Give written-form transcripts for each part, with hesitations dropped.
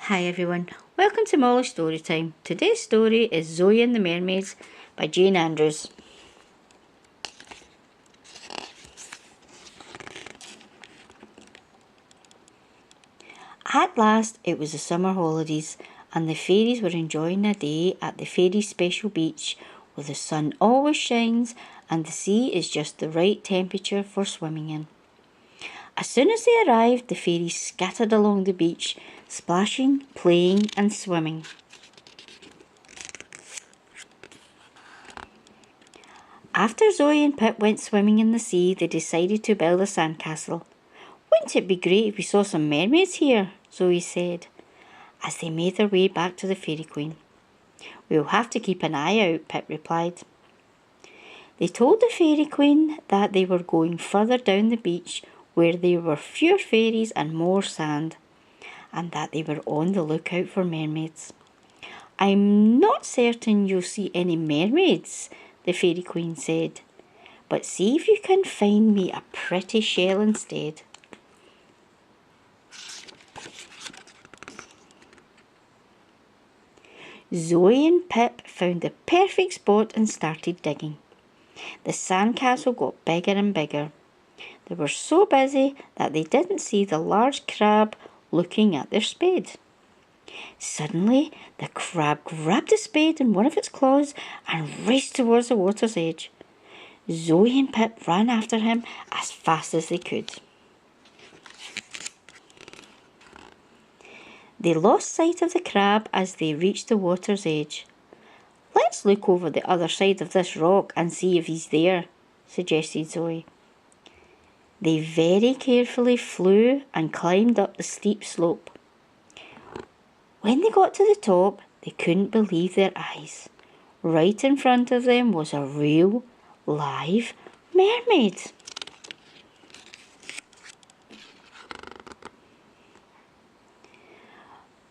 Hi everyone, welcome to Molly's Storytime. Today's story is Zoe and the Mermaids by Jane Andrews. At last it was the summer holidays and the fairies were enjoying a day at the fairies' special beach where the sun always shines and the sea is just the right temperature for swimming in. As soon as they arrived, the fairies scattered along the beach, splashing, playing and swimming. After Zoe and Pip went swimming in the sea, they decided to build a sandcastle. "Wouldn't it be great if we saw some mermaids here?" Zoe said, as they made their way back to the Fairy Queen. "We'll have to keep an eye out," Pip replied. They told the Fairy Queen that they were going further down the beach where there were fewer fairies and more sand, and that they were on the lookout for mermaids. "I'm not certain you'll see any mermaids," the Fairy Queen said, "but see if you can find me a pretty shell instead." Zoe and Pip found the perfect spot and started digging. The sandcastle got bigger and bigger. They were so busy that they didn't see the large crab looking at their spade. Suddenly, the crab grabbed the spade in one of its claws and raced towards the water's edge. Zoe and Pip ran after him as fast as they could. They lost sight of the crab as they reached the water's edge. "Let's look over the other side of this rock and see if he's there," suggested Zoe. They very carefully flew and climbed up the steep slope. When they got to the top, they couldn't believe their eyes. Right in front of them was a real, live mermaid.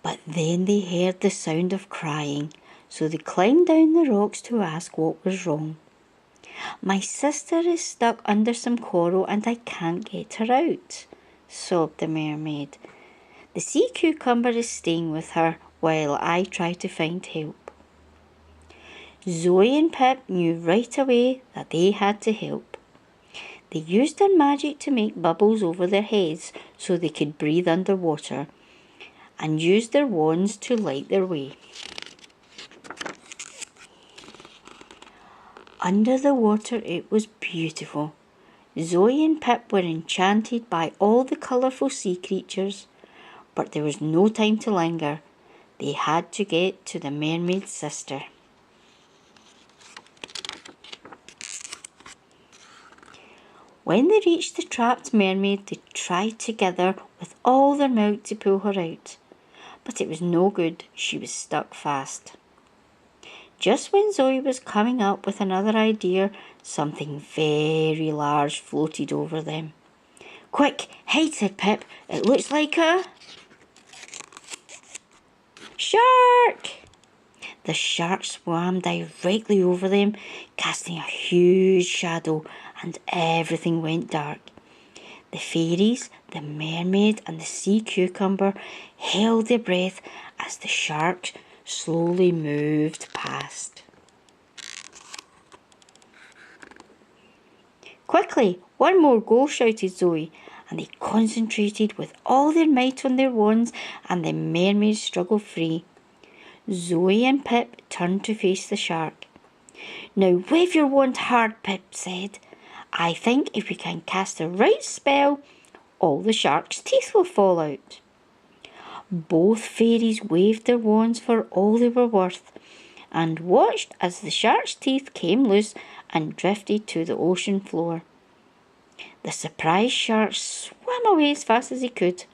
But then they heard the sound of crying, so they climbed down the rocks to ask what was wrong. "My sister is stuck under some coral and I can't get her out," sobbed the mermaid. "The sea cucumber is staying with her while I try to find help." Zoe and Pip knew right away that they had to help. They used their magic to make bubbles over their heads so they could breathe underwater, and used their wands to light their way. Under the water it was beautiful. Zoe and Pip were enchanted by all the colourful sea creatures, but there was no time to linger. They had to get to the mermaid's sister. When they reached the trapped mermaid, they tried together with all their might to pull her out, but it was no good. She was stuck fast. Just when Zoe was coming up with another idea, something very large floated over them. "Quick, hide," said Pip. "It looks like a shark!" The shark swam directly over them, casting a huge shadow, and everything went dark. The fairies, the mermaid, and the sea cucumber held their breath as the shark slowly moved past. "Quickly, one more go," shouted Zoe, and they concentrated with all their might on their wands, and the mermaid struggled free. Zoe and Pip turned to face the shark. "Now wave your wand hard," Pip said. "I think if we can cast the right spell, all the shark's teeth will fall out." Both fairies waved their wands for all they were worth, and watched as the shark's teeth came loose and drifted to the ocean floor. The surprised shark swam away as fast as he could.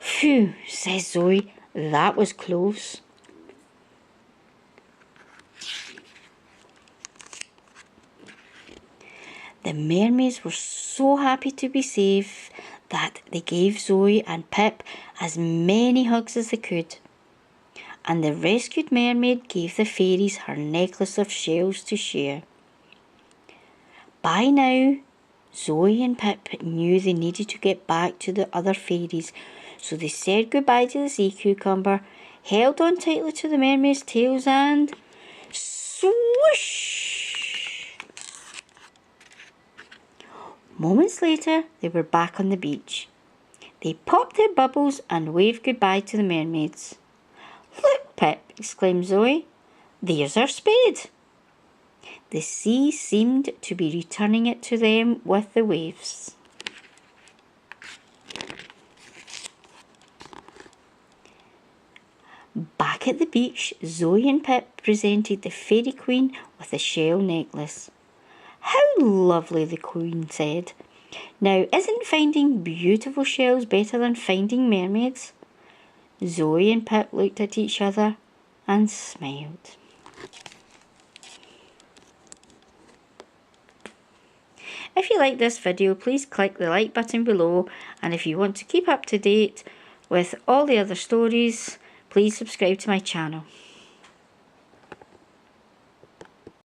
"Phew," says Zoe, "that was close." The mermaids were so happy to be safe that they gave Zoe and Pip as many hugs as they could. And the rescued mermaid gave the fairies her necklace of shells to share. By now, Zoe and Pip knew they needed to get back to the other fairies, So they said goodbye to the sea cucumber, held on tightly to the mermaid's tails, and swoosh! Moments later, they were back on the beach. They popped their bubbles and waved goodbye to the mermaids. "Look, Pip," exclaimed Zoe. "There's our spade." The sea seemed to be returning it to them with the waves. Back at the beach, Zoe and Pip presented the fairy queen with a shell necklace. "How lovely," the queen said. "Now, isn't finding beautiful shells better than finding mermaids?" Zoe and Pip looked at each other and smiled. If you like this video, please click the like button below, and if you want to keep up to date with all the other stories, please subscribe to my channel.